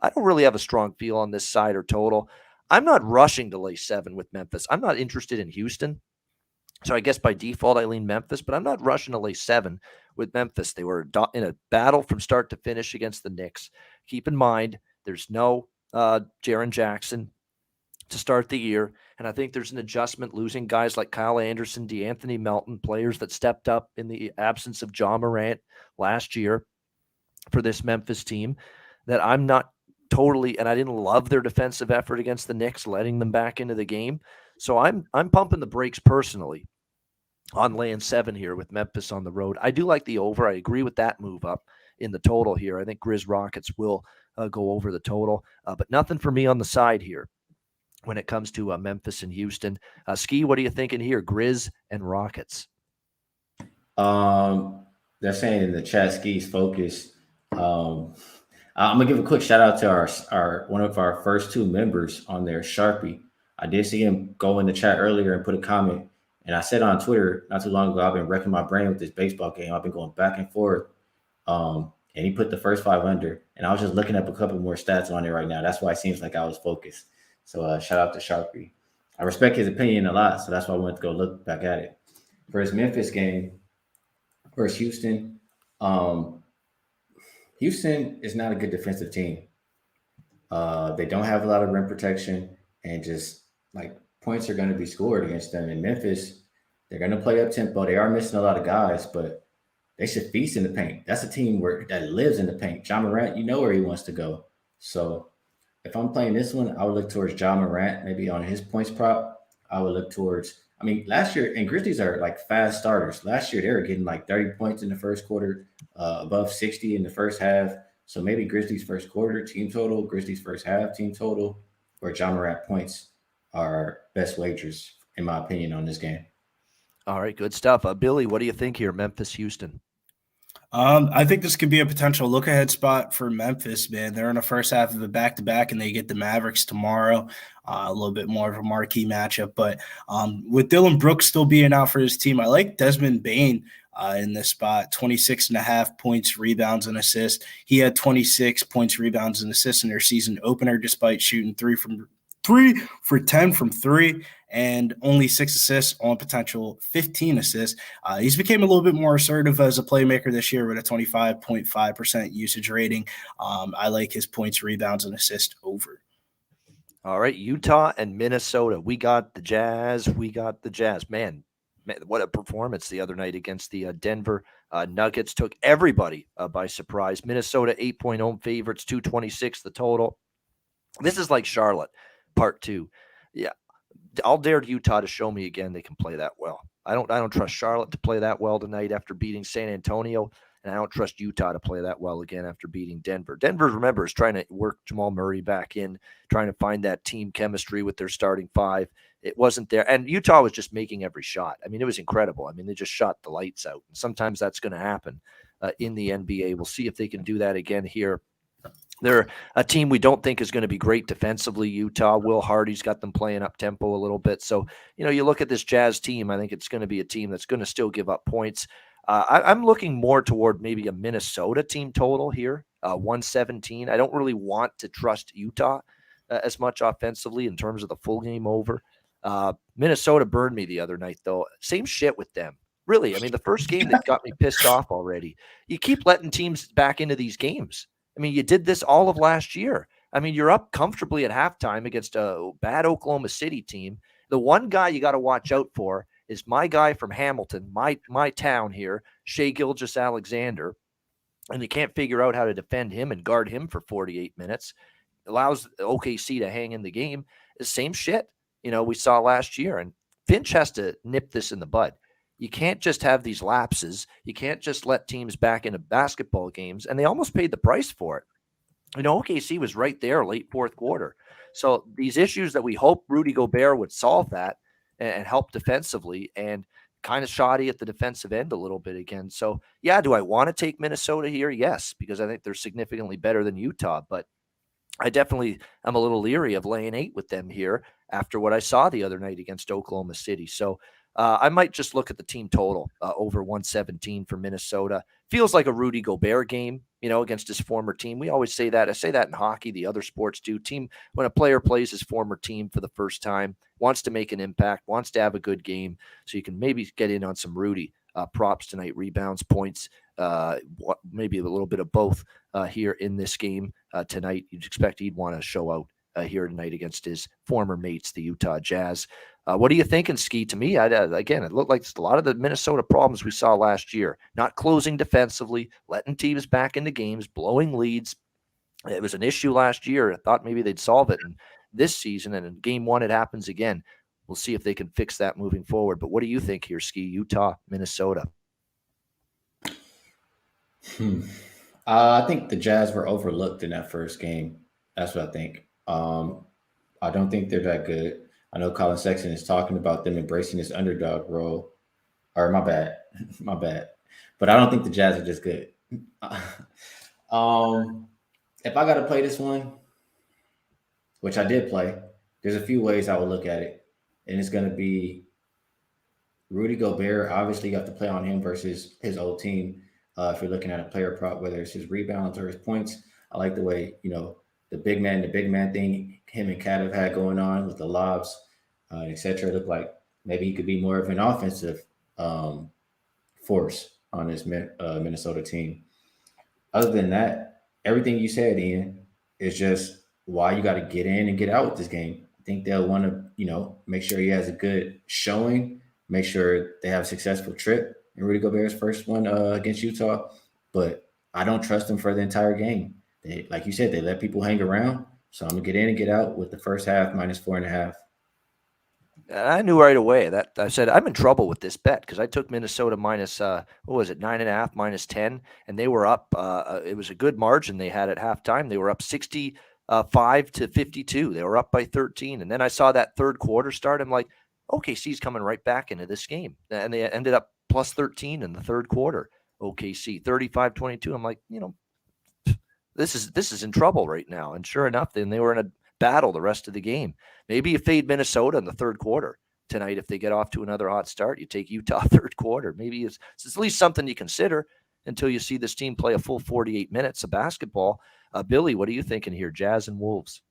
I don't really have a strong feel on this side or total. I'm not rushing to lay 7 with Memphis. I'm not interested in Houston. So I guess by default, I lean Memphis, but I'm not rushing to lay 7 with Memphis. They were in a battle from start to finish against the Knicks. Keep in mind, there's no Jaren Jackson to start the year. And I think there's an adjustment losing guys like Kyle Anderson, DeAnthony Melton, players that stepped up in the absence of Ja Morant last year for this Memphis team, that I'm not totally, and I didn't love their defensive effort against the Knicks, letting them back into the game. So I'm pumping the brakes personally on laying 7 here with Memphis on the road. I do like the over. I agree with that move up in the total here. I think Grizz Rockets will go over the total, but nothing for me on the side here when it comes to Memphis and Houston. Skee, what are you thinking here? Grizz and Rockets. They're saying in the chat, Skee's focus. I'm gonna give a quick shout out to our one of our first 2 members on there, Sharpie. I did see him go in the chat earlier and put a comment. And I said on Twitter not too long ago, I've been wrecking my brain with this baseball game. I've been going back and forth. And he put the first 5 under. And I was just looking up a couple more stats on it right now. That's why it seems like I was focused. So shout out to Sharpie. I respect his opinion a lot, so that's why I wanted to go look back at it. For his Memphis game versus Houston, Houston is not a good defensive team. They don't have a lot of rim protection, and just like points are going to be scored against them. In Memphis, they're going to play up tempo. They are missing a lot of guys, but they should feast in the paint. That's a team that lives in the paint. Ja Morant, you know where he wants to go. So if I'm playing this one, I would look towards Ja Morant, maybe on his points prop. I would look towards. I mean, last year, and Grizzlies are like fast starters. Last year, they were getting like 30 points in the first quarter, above 60 in the first half. So maybe Grizzlies first quarter team total, Grizzlies first half team total, or Ja Morant points are best wagers, in my opinion, on this game. All right, good stuff. Billy, what do you think here? Memphis, Houston. I think this could be a potential look ahead spot for Memphis, man. They're in the first half of a back to back, and they get the Mavericks tomorrow. A little bit more of a marquee matchup. But with Dylan Brooks still being out for his team, I like Desmond Bane in this spot. 26.5 points, rebounds, and assists. He had 26 points, rebounds, and assists in their season opener, despite shooting 3 for 10 from 3 and only 6 assists on potential 15 assists. He's became a little bit more assertive as a playmaker this year with a 25.5% usage rating. I like his points, rebounds, and assists over. All right, Utah and Minnesota. We got the Jazz. Man, what a performance the other night against the Denver Nuggets. Took everybody by surprise. Minnesota 8-point home favorites, 226 the total. This is like Charlotte, part 2. Yeah, I'll dare Utah to show me again they can play that well. I don't trust Charlotte to play that well tonight after beating San Antonio, and I don't trust Utah to play that well again after beating Denver. Denver, remember, is trying to work Jamal Murray back in, trying to find that team chemistry with their starting 5. It wasn't there, and Utah was just making every shot. I mean, it was incredible. I mean, they just shot the lights out, and sometimes that's going to happen in the NBA. We'll see if they can do that again here. They're a team we don't think is going to be great defensively, Utah. Will Hardy's got them playing up tempo a little bit. So, you look at this Jazz team, I think it's going to be a team that's going to still give up points. I'm looking more toward maybe a Minnesota team total here, 117. I don't really want to trust Utah as much offensively in terms of the full game over. Minnesota burned me the other night, though. Same shit with them. Really, I mean, the first game that got me pissed off already. You keep letting teams back into these games. I mean, you did this all of last year. I mean, you're up comfortably at halftime against a bad Oklahoma City team. The one guy you got to watch out for is my guy from Hamilton, my town here, Shai Gilgeous-Alexander, and you can't figure out how to defend him and guard him for 48 minutes. Allows OKC to hang in the game. The same shit, we saw last year. And Finch has to nip this in the bud. You can't just have these lapses. You can't just let teams back into basketball games. And they almost paid the price for it. OKC was right there late fourth quarter. So these issues that we hope Rudy Gobert would solve that and help defensively, and kind of shoddy at the defensive end a little bit again. So, yeah, do I want to take Minnesota here? Yes, because I think they're significantly better than Utah. But I definitely am a little leery of laying 8 with them here after what I saw the other night against Oklahoma City. So, I might just look at the team total over 117 for Minnesota. Feels like a Rudy Gobert game, against his former team. We always say that. I say that in hockey. The other sports do. When a player plays his former team for the first time, wants to make an impact, wants to have a good game, so you can maybe get in on some Rudy props tonight, rebounds, points, maybe a little bit of both here in this game tonight. You'd expect he'd want to show out here tonight against his former mates, the Utah Jazz. What are you thinking, Skee? To me, again, it looked like a lot of the Minnesota problems we saw last year. Not closing defensively, letting teams back into games, blowing leads. It was an issue last year. I thought maybe they'd solve it in this season, and in game 1 it happens again. We'll see if they can fix that moving forward. But what do you think here, Skee? Utah, Minnesota? I think the Jazz were overlooked in that first game. That's what I think. I don't think they're that good. I know Colin Sexton is talking about them embracing this underdog role. Or my bad. But I don't think the Jazz are just good. If I got to play this one, which I did play, there's a few ways I would look at it. And it's going to be Rudy Gobert. Obviously, you have to play on him versus his old team. If you're looking at a player prop, whether it's his rebounds or his points, I like the way, the big man thing him and Cat have had going on with the lobs, etc. Look like maybe he could be more of an offensive force on this Minnesota team. Other than that, everything you said, Ian, is just why you got to get in and get out with this game. I think they'll want to, make sure he has a good showing, make sure they have a successful trip in Rudy Gobert's first one against Utah. But I don't trust them for the entire game. They, like you said, they let people hang around. So I'm gonna get in and get out with the first half -4.5. I knew right away that I said I'm in trouble with this bet because I took Minnesota minus what was it, 9.5, -10, and they were up. It was a good margin they had at halftime. They were up 65-52. They were up by 13, and then I saw that third quarter start. I'm like, OKC's coming right back into this game, and they ended up plus 13 in the third quarter. OKC 35-22. I'm like, this is in trouble right now, and sure enough, then they were in a battle the rest of the game. Maybe you fade Minnesota in the third quarter tonight if they get off to another hot start. You take Utah third quarter. Maybe it's at least something you consider until you see this team play a full 48 minutes of basketball. Billy, what are you thinking here? Jazz and Wolves.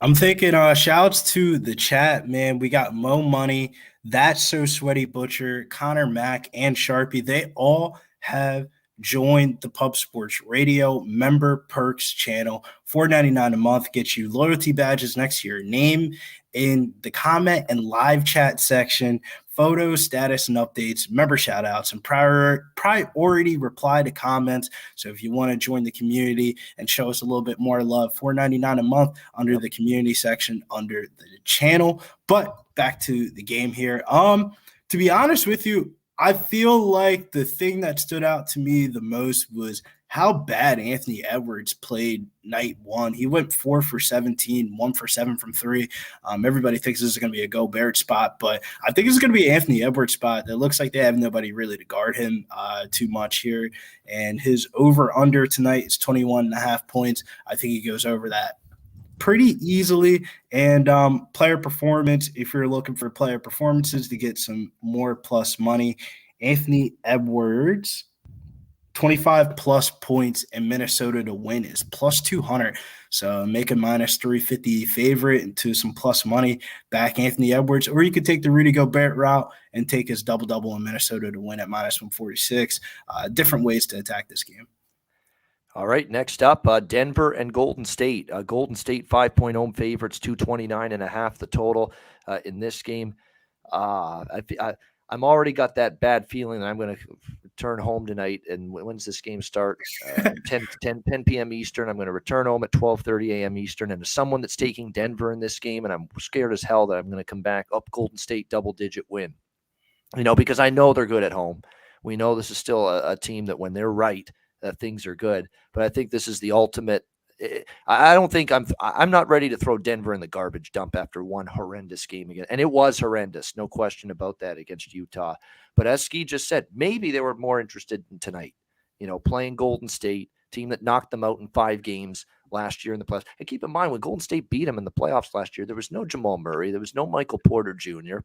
I'm thinking shouts to the chat, man. We got Mo Money, That's So Sweaty Butcher, Connor Mack, and Sharpie. They all have joined the Pub Sports Radio member perks channel. $4.99 a month gets you loyalty badges next to your name in the comment and live chat section, photos, status, and updates, member shout outs, and priority reply to comments. So if you want to join the community and show us a little bit more love, $4.99 a month under the community section under the channel. But back to the game here. To be honest with you, I feel like the thing that stood out to me the most was how bad Anthony Edwards played night one. He went 4 for 17, 1 for 7 from 3. Everybody thinks this is going to be a Gobert spot, but I think it's going to be Anthony Edwards spot. It looks like they have nobody really to guard him too much here. And his over-under tonight is 21.5 points. I think he goes over that pretty easily. And player performance, if you're looking for player performances to get some more plus money, Anthony Edwards, 25 plus points in Minnesota to win is plus 200. So make a -350 favorite into some plus money, back Anthony Edwards, or you could take the Rudy Gobert route and take his double-double in Minnesota to win at -146. Different ways to attack this game. All right, next up, Denver and Golden State. Golden State 5-point home favorites, 229.5 the total in this game. I'm already got that bad feeling that I'm going to return home tonight. And when's this game start? 10 p.m. Eastern. I'm going to return home at 12:30 a.m. Eastern. And as someone that's taking Denver in this game, and I'm scared as hell that I'm going to come back up Golden State double-digit win. Because I know they're good at home. We know this is still a team that when they're right, things are good, but I think this is the ultimate. I don't think I'm not ready to throw Denver in the garbage dump after one horrendous game again, and it was horrendous, no question about that against Utah. But as Skee just said, maybe they were more interested in tonight, playing Golden State, team that knocked them out in 5 games last year in the playoffs. And keep in mind, when Golden State beat them in the playoffs last year, there was no Jamal Murray, there was no Michael Porter Jr.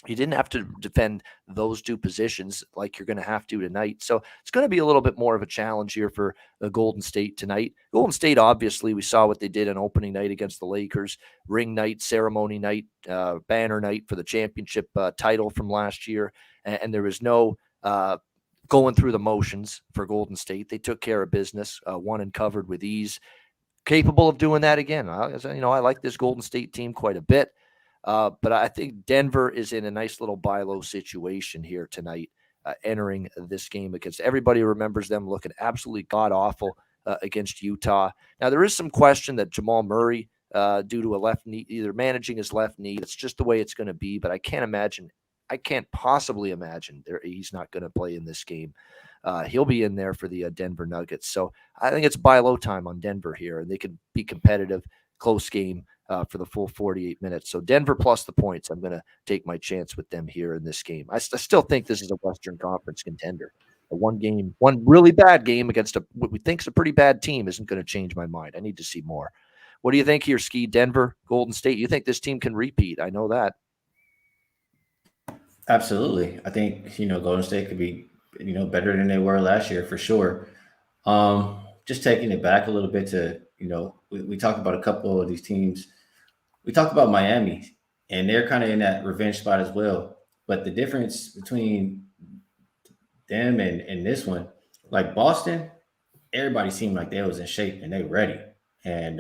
You didn't have to defend those 2 positions like you're going to have to tonight. So it's going to be a little bit more of a challenge here for the Golden State tonight. Golden State, obviously, we saw what they did on opening night against the Lakers, ring night, ceremony night, banner night for the championship title from last year. And there was no going through the motions for Golden State. They took care of business, won and covered with ease. Capable of doing that again. I like this Golden State team quite a bit. But I think Denver is in a nice little buy low situation here tonight, entering this game against everybody remembers them looking absolutely god-awful against Utah. Now, there is some question that Jamal Murray, due to a left knee, either managing his left knee, it's just the way it's going to be, but I can't possibly imagine he's not going to play in this game. He'll be in there for the Denver Nuggets. So I think it's buy low time on Denver here, and they can be competitive, close game. For the full 48 minutes. So Denver plus the points. I'm going to take my chance with them here in this game. I still think this is a Western Conference contender. One really bad game against what we think is a pretty bad team isn't going to change my mind. I need to see more. What do you think here, Skee? Denver, Golden State? You think this team can repeat? I know that. Absolutely. I think, Golden State could be, better than they were last year for sure. Just taking it back a little bit to, we talked about a couple of these teams. We talked about Miami, and they're kind of in that revenge spot as well. But the difference between them and this one, like Boston, everybody seemed like they was in shape and they ready. And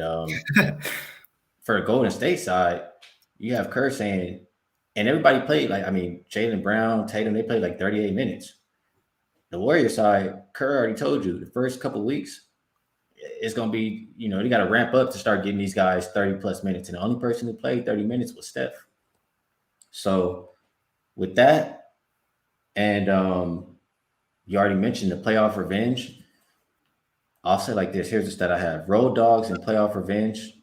for the Golden State side, you have Kerr saying, and everybody played Jaylen Brown, Tatum, they played like 38 minutes. The Warriors side, Kerr already told you the first couple of weeks, it's going to be, you got to ramp up to start getting these guys 30 plus minutes. And the only person who played 30 minutes was Steph. So with that, and you already mentioned the playoff revenge. I'll say like this. Here's the stat I have. Road dogs in playoff revenge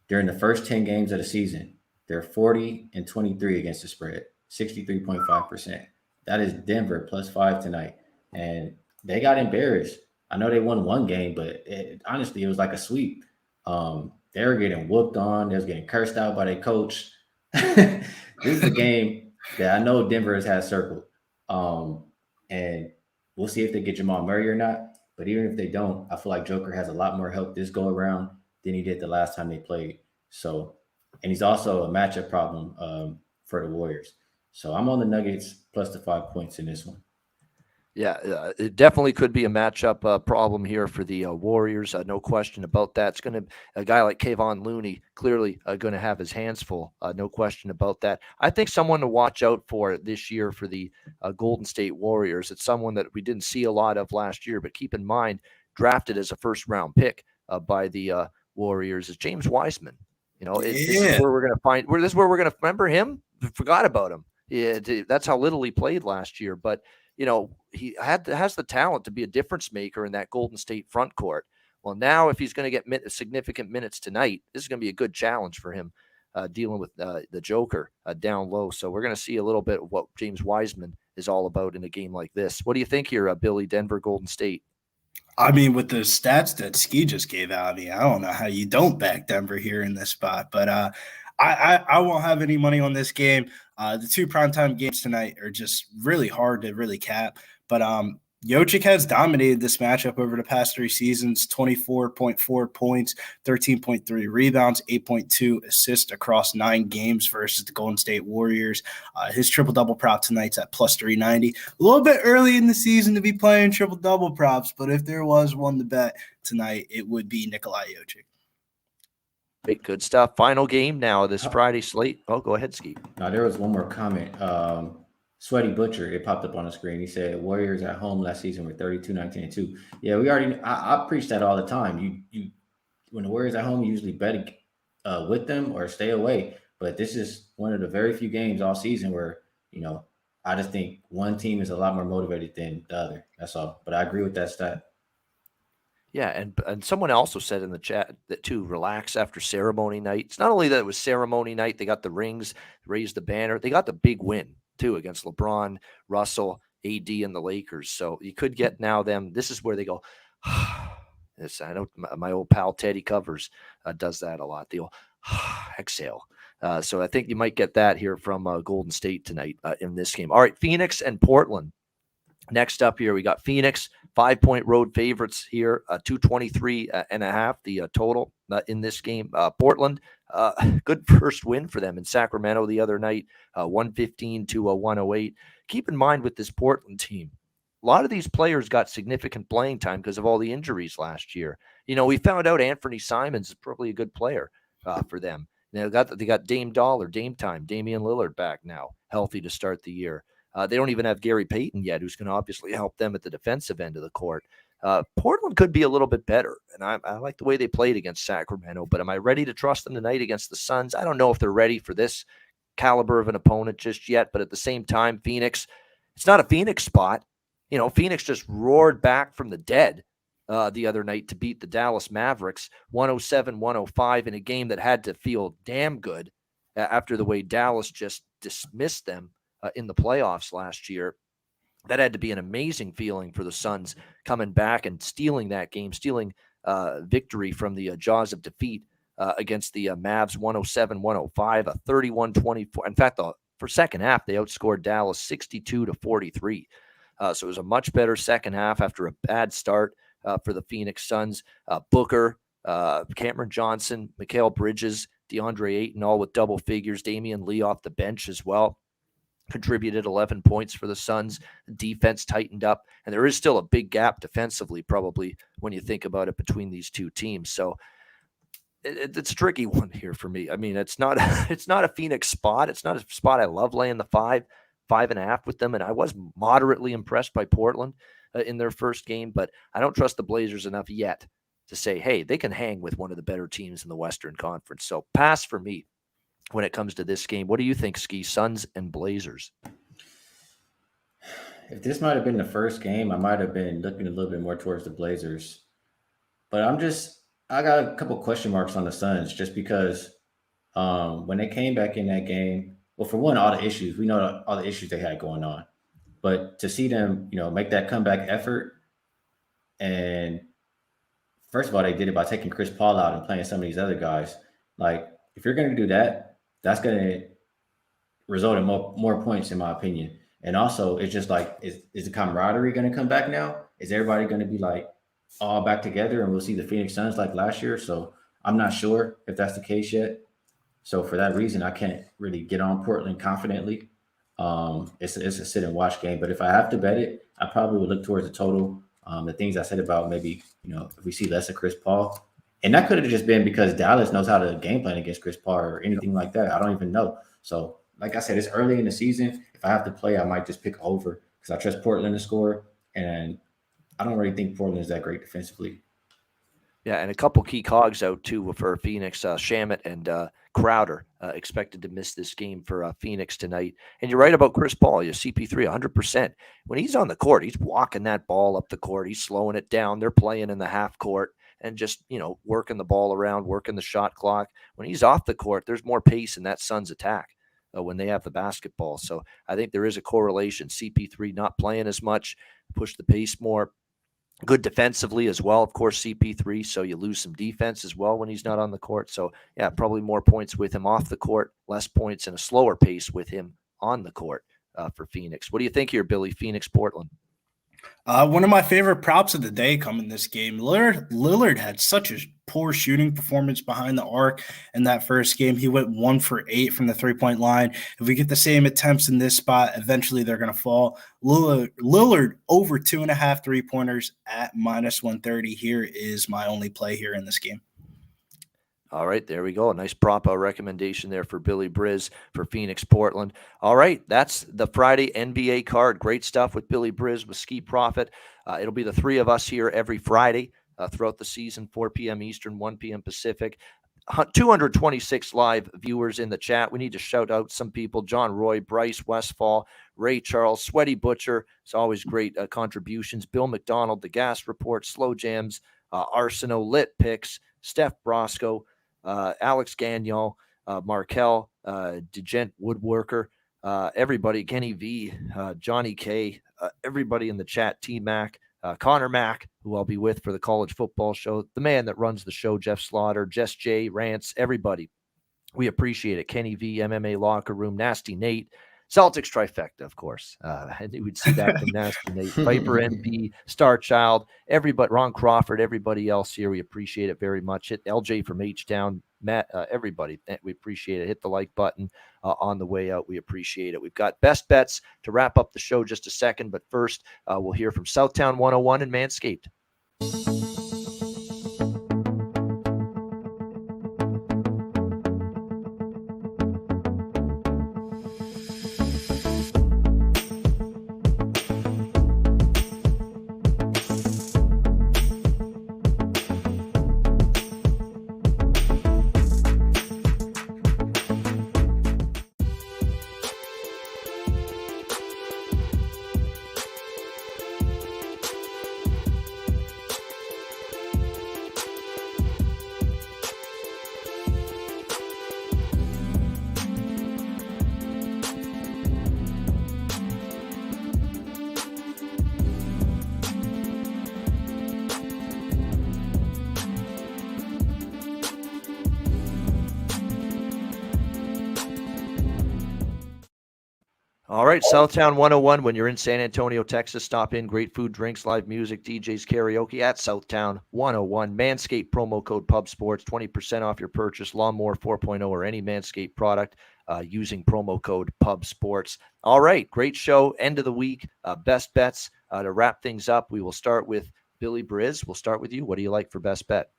during the first 10 games of the season, they're 40-23 against the spread, 63.5%. That is Denver +5 tonight. And they got embarrassed. I know they won one game, but honestly, it was like a sweep. They were getting whooped on. They was getting cursed out by their coach. This is a game that I know Denver has had circled. And we'll see if they get Jamal Murray or not. But even if they don't, I feel like Joker has a lot more help this go around than he did the last time they played. So, and he's also a matchup problem for the Warriors. So I'm on the Nuggets plus the 5 points in this one. Yeah, it definitely could be a matchup problem here for the Warriors. No question about that. It's going to a guy like Kevon Looney clearly going to have his hands full. No question about that. I think someone to watch out for this year for the Golden State Warriors. It's someone that we didn't see a lot of last year, but keep in mind, drafted as a first-round pick by the Warriors is James Wiseman. This is where we're going to find. This is where we're going to remember him. Forgot about him. Yeah, that's how little he played last year, but. He has the talent to be a difference maker in that Golden State front court. Well, now if he's going to get significant minutes tonight, this is going to be a good challenge for him dealing with the Joker down low. So we're going to see a little bit of what James Wiseman is all about in a game like this. What do you think here, Billy, Denver, Golden State? I mean, with the stats that Skee just gave out, I don't know how you don't back Denver here in this spot, but I won't have any money on this game. The two primetime games tonight are just really hard to really cap. But Jokic has dominated this matchup over the past 3 seasons, 24.4 points, 13.3 rebounds, 8.2 assists across 9 games versus the Golden State Warriors. His triple-double prop tonight's at +390. A little bit early in the season to be playing triple-double props, but if there was one to bet tonight, it would be Nikola Jokic. Good stuff. Final game now this Friday slate. Oh, go ahead, Skee. Now, there was one more comment. Sweaty Butcher, it popped up on the screen. He said Warriors at home last season were 32-19-2. Yeah, we already. I preach that all the time. You when the Warriors at home, you usually bet with them or stay away. But this is one of the very few games all season where I just think one team is a lot more motivated than the other. That's all. But I agree with that stat. Yeah, and someone also said in the chat that to relax after ceremony night. It's not only that it was ceremony night, they got the rings, raised the banner, they got the big win too against LeBron, Russell, AD, and the Lakers. So you could get now them. This is where they go. This I know my old pal Teddy Covers does that a lot. The old exhale. So I think you might get that here from Golden State tonight in this game. All right, Phoenix and Portland. Next up here, we got Phoenix, 5-point road favorites here, 223.5 the total in this game. Portland, good first win for them in Sacramento the other night, 115-108. Keep in mind with this Portland team, a lot of these players got significant playing time because of all the injuries last year. We found out Anthony Simons is probably a good player for them. They got Dame Dollar, Dame Time, Damian Lillard back now, healthy to start the year. They don't even have Gary Payton yet, who's going to obviously help them at the defensive end of the court. Portland could be a little bit better, and I like the way they played against Sacramento, but am I ready to trust them tonight against the Suns? I don't know if they're ready for this caliber of an opponent just yet, but at the same time, Phoenix, it's not a Phoenix spot. Phoenix just roared back from the dead the other night to beat the Dallas Mavericks 107-105 in a game that had to feel damn good after the way Dallas just dismissed them in the playoffs last year. That had to be an amazing feeling for the Suns coming back and stealing that game, stealing victory from the jaws of defeat against the Mavs 107-105, a 31-24. In fact, for second half, they outscored Dallas 62-43. So it was a much better second half after a bad start for the Phoenix Suns. Booker, Cameron Johnson, Mikal Bridges, DeAndre Ayton, all with double figures. Damian Lee off the bench as well. Contributed 11 points for the Suns. Defense tightened up, and there is still a big gap defensively, probably when you think about it between these two teams. So it's a tricky one here for me. I mean, it's not a Phoenix spot. It's not a spot I love laying the 5.5 with them. And I was moderately impressed by Portland in their first game, but I don't trust the Blazers enough yet to say, hey, they can hang with one of the better teams in the Western Conference. So pass for me when it comes to this game. What do you think, Skee? Suns and Blazers? If this might have been the first game, I might have been looking a little bit more towards the Blazers. But I got a couple question marks on the Suns just because when they came back in that game, well, for one, all the issues, we know all the issues they had going on. But to see them, make that comeback effort, and first of all, they did it by taking Chris Paul out and playing some of these other guys. Like, if you're going to do that, that's going to result in more points, in my opinion. And also, it's just like, is the camaraderie going to come back now? Is everybody going to be like all back together and we'll see the Phoenix Suns like last year? So I'm not sure if that's the case yet. So for that reason, I can't really get on Portland confidently. It's a sit and watch game. But if I have to bet it, I probably would look towards the total. The things I said about maybe, if we see less of Chris Paul. And that could have just been because Dallas knows how to game plan against Chris Paul or anything like that. I don't even know. So, like I said, it's early in the season. If I have to play, I might just pick over because I trust Portland to score. And I don't really think Portland is that great defensively. Yeah, and a couple key cogs out, too, for Phoenix. Shamet and Crowder expected to miss this game for Phoenix tonight. And you're right about Chris Paul. Your CP3, 100%. When he's on the court, he's walking that ball up the court. He's slowing it down. They're playing in the half court and just, working the ball around, working the shot clock. When he's off the court, there's more pace in that Suns attack when they have the basketball. So I think there is a correlation. CP3 not playing as much, push the pace more. Good defensively as well, of course, CP3, so you lose some defense as well when he's not on the court. So, yeah, probably more points with him off the court, less points and a slower pace with him on the court for Phoenix. What do you think here, Billy? Phoenix, Portland? One of my favorite props of the day coming this game. Lillard had such a poor shooting performance behind the arc in that first game. He went 1 for 8 from the three-point line. If we get the same attempts in this spot, eventually they're going to fall. Lillard over 2.5 3-pointers at -130. Here is my only play here in this game. All right, there we go. A nice prop recommendation there for Billy Briz for Phoenix, Portland. All right, that's the Friday NBA card. Great stuff with Billy Briz with Skee Profit. It'll be the three of us here every Friday throughout the season, 4 p.m. Eastern, 1 p.m. Pacific. 226 live viewers in the chat. We need to shout out some people: John Roy, Bryce Westfall, Ray Charles, Sweaty Butcher. It's always great contributions. Bill McDonald, The Gas Report, Slow Jams, Arsenault, Lit Picks, Steph Brosco, Alex Gagnon, Markel, Degent Woodworker, everybody, Kenny V, Johnny K, everybody in the chat, T-Mac, Connor Mack, who I'll be with for the college football show, the man that runs the show, Jeff Slaughter, Jess J, Rance, everybody. We appreciate it. Kenny V, MMA Locker Room, Nasty Nate, Celtics trifecta, of course. I knew we'd see that from Nasty Nate, Viper NB, Star Child, everybody, Ron Crawford, everybody else here. We appreciate it very much. Hit LJ from H-Town, Matt, everybody. We appreciate it. Hit the like button on the way out. We appreciate it. We've got best bets to wrap up the show just a second, but first we'll hear from Southtown 101 and Manscaped. All right, Southtown 101. When you're in San Antonio, Texas, stop in. Great food, drinks, live music, DJs, karaoke at Southtown 101. Manscaped promo code PubSports, 20% off your purchase, Lawnmower 4.0 or any Manscaped product using promo code PubSports. All right, great show. End of the week. Best bets to wrap things up. We will start with Billy Briz. We'll start with you. What do you like for best bet?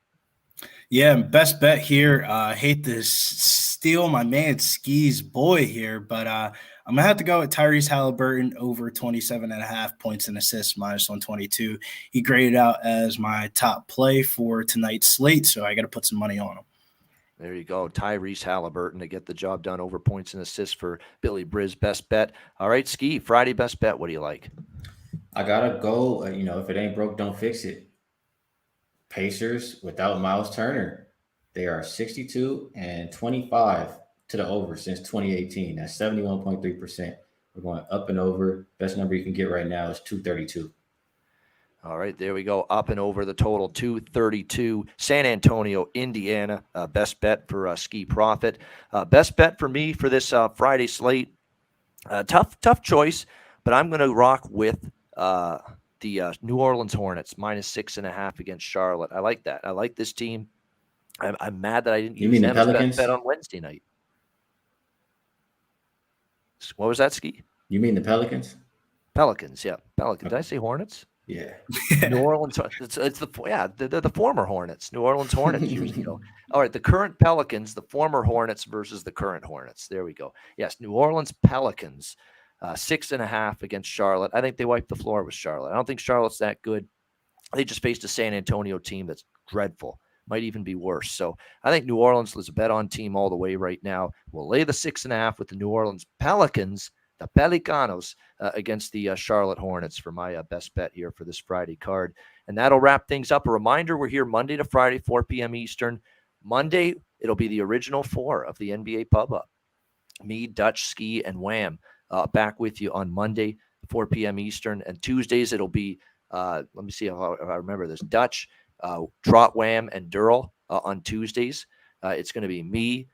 Yeah, best bet here. Hate to steal my man Skee's boy here, but I'm gonna have to go with Tyrese Halliburton over 27.5 points and assists -122. He graded out as my top play for tonight's slate, so I got to put some money on him. There you go. Tyrese Halliburton to get the job done over points and assists for Billy Briz. Best bet. All right, Skee, Friday best bet. What do you like? I gotta go. If it ain't broke, don't fix it. Pacers without Miles Turner, they are 62-25 to the over since 2018. That's 71.3%. We're going up and over. Best number you can get right now is 232. All right, there we go. Up and over the total, 232. San Antonio, Indiana. Best bet for Skee Profit. Best bet for me for this Friday slate. Tough choice, but I'm going to rock with the New Orleans Hornets -6.5 against Charlotte. I like that. I like this team. I'm mad that I didn't use them as best bet on Wednesday night. What was that, Skee? You mean the Pelicans? Pelicans, yeah. Pelicans. Did I say Hornets? Yeah. New Orleans. It's the former Hornets. New Orleans Hornets years ago. All right, the current Pelicans, the former Hornets versus the current Hornets. There we go. Yes, New Orleans Pelicans. 6.5 against Charlotte. I think they wiped the floor with Charlotte. I don't think Charlotte's that good. They just faced a San Antonio team that's dreadful. Might even be worse. So I think New Orleans is a bet on team all the way right now. We'll lay the 6.5 with the New Orleans Pelicans, the Pelicanos, against the Charlotte Hornets for my best bet here for this Friday card. And that'll wrap things up. A reminder, we're here Monday to Friday, 4 p.m. Eastern. Monday, it'll be the original 4 of the NBA Pub Up. Me, Dutch, Skee, and Wham. Back with you on Monday, 4 p.m. Eastern. And Tuesdays, it'll be, let me see if I remember this, Dutch, Trot, Wham, and Durrell on Tuesdays. It's going to be me,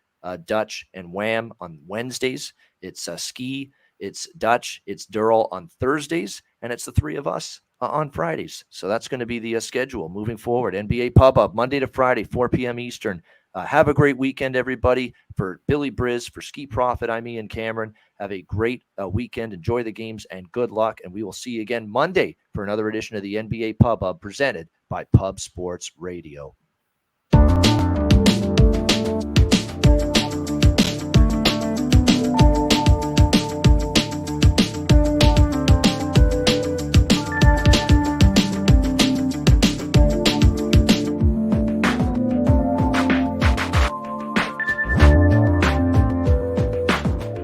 Dutch, and Wham on Wednesdays. It's Skee, it's Dutch, it's Durrell on Thursdays, and it's the 3 of us on Fridays. So that's going to be the schedule moving forward. NBA Pub Up, Monday to Friday, 4 p.m. Eastern. Have a great weekend, everybody. For Billy Briz, for Skee Profit, I'm Ian Cameron. Have a great weekend. Enjoy the games and good luck. And we will see you again Monday for another edition of the NBA Pub Up presented by Pub Sports Radio.